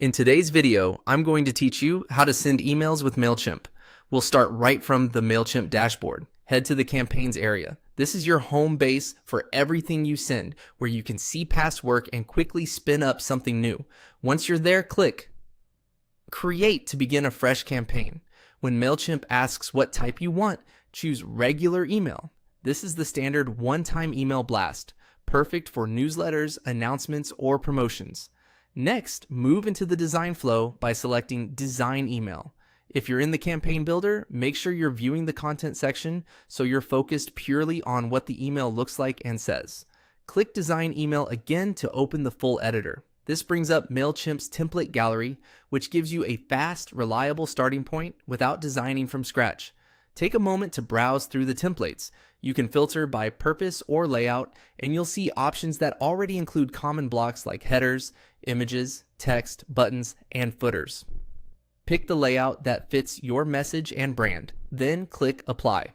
In today's video, I'm going to teach you how to send emails with Mailchimp. We'll start right from the Mailchimp dashboard. Head to the campaigns area. This is your home base for everything you send, where you can see past work and quickly spin up something new. Once you're there, click Create to begin a fresh campaign. When Mailchimp asks what type you want, choose Regular Email. This is the standard one-time email blast, perfect for newsletters, announcements, or promotions. Next, move into the design flow by selecting Design Email. If you're in the campaign builder, make sure you're viewing the content section so you're focused purely on what the email looks like and says. Click Design Email again to open the full editor. This brings up Mailchimp's template gallery, which gives you a fast, reliable starting point without designing from scratch. Take a moment to browse through the templates. You can filter by purpose or layout, and you'll see options that already include common blocks like headers, images, text, buttons, and footers. Pick the layout that fits your message and brand, then click Apply.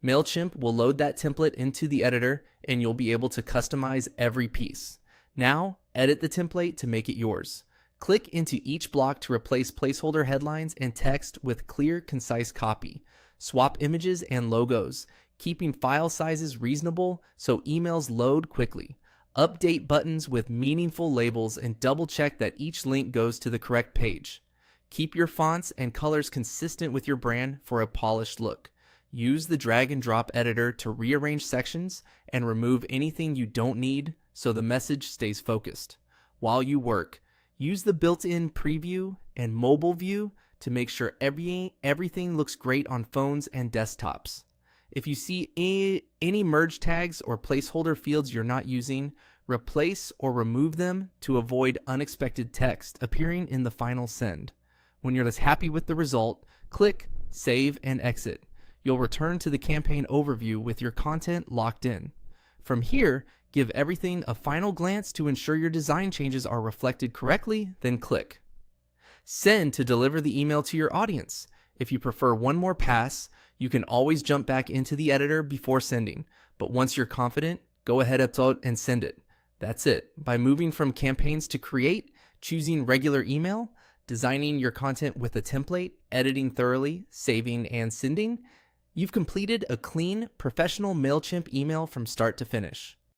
Mailchimp will load that template into the editor, and you'll be able to customize every piece. Now, edit the template to make it yours. Click into each block to replace placeholder headlines and text with clear, concise copy. Swap images and logos, keeping file sizes reasonable so emails load quickly. Update buttons with meaningful labels and double check that each link goes to the correct page. Keep your fonts and colors consistent with your brand for a polished look. Use the drag and drop editor to rearrange sections and remove anything you don't need so the message stays focused. While you work, use the built-in preview and mobile view to make sure everything looks great on phones and desktops. If you see any merge tags or placeholder fields you're not using, replace or remove them to avoid unexpected text appearing in the final send. When you're less happy with the result, click Save and Exit. You'll return to the campaign overview with your content locked in. From here, give everything a final glance to ensure your design changes are reflected correctly, then click Send to deliver the email to your audience. If you prefer one more pass, you can always jump back into the editor before sending, but once you're confident, go ahead and send it. That's it. By moving from campaigns to create, choosing regular email, designing your content with a template, editing thoroughly, saving, and sending, you've completed a clean, professional Mailchimp email from start to finish.